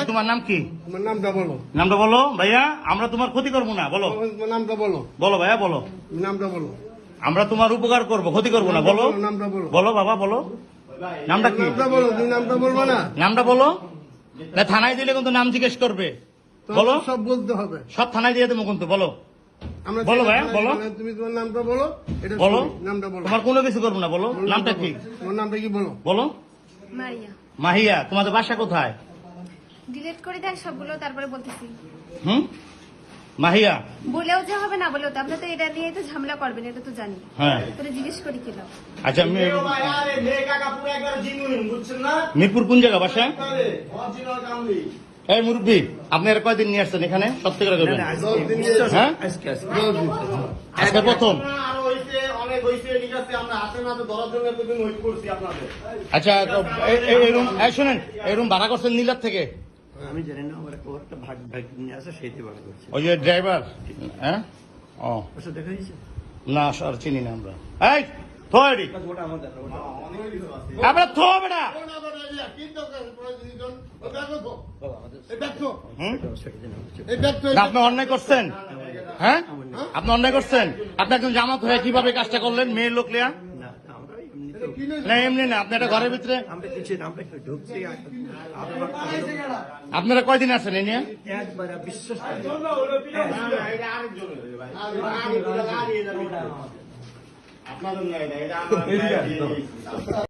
তোমার নাম কি? নামটা বলো ভাইয়া, আমরা তোমার ক্ষতি করবো না। বলো নামটা বলো। বলো ভাইয়া বলো নামটা বলো। আমরা তোমার উপকার করবো, ক্ষতি করবো না। বলো নামটা বলো। বলো বাবা বলো নামটা কি? নামটা বলো। তুমি নামটা বলবো না? নামটা বলো। থানায় দিলে কিন্তু নাম জিজ্ঞেস করবে। বলো সব বলতে হবে। সব থানায় দিয়ে দেবো কিন্তু। বলো বলো ভাইয়া বলো। তুমি তোমার নামটা বলো। এটা বলো নামটা বলো। তোমার কোনো কিছু করবো না। বলো নামটা কি? তোমার নামটা কি বলো? বলো মারিয়া। মাহিয়া। তোমাদের বাসা কোথায়? ডিলিট করে দেন সবগুলো, তারপরে বলতেছি। মাহিয়া বলেও যে হবে না বলেও তো, আপনি তো এটা নিয়ে তো ঝামেলা করবেন, এটা তো জানি। হ্যাঁ তোরে জিজ্ঞেস করি কি দাও। আচ্ছা মিরপুর কোন জায়গা বাসা? এই মুরব্বী, আপনি আর কয়দিন নিয়ে আসছেন এখানে? সত্যি করে করবেন। হ্যাঁ আজকে প্রথম। আচ্ছা শোনেন, এই রুম ভাড়া করছেন নীলার থেকে? আমি জানি না, আমার একটা ভাগ নিয়ে আসে, সেইতে ভাড়া করছে। ওই যে ড্রাইভার? হ্যাঁ ও ওটা দেখা দিয়েছে না, আর চিনি না আমরা। এই থোড়ি আমরা থো বেটা। আপনি অন্যায় করছেন। হ্যাঁ আপনি অন্যায় করছেন। আপনি একজন জামাত হয়ে কিভাবে কাজটা করলেন? মেয়ের লোক লিয়া না, এমনি না। আপনি একটা ঘরের ভিতরে ঢুকছি। আপনারা কয়দিন আছেন এ নিয়ে? একবার বিশ্বাস আপনাদের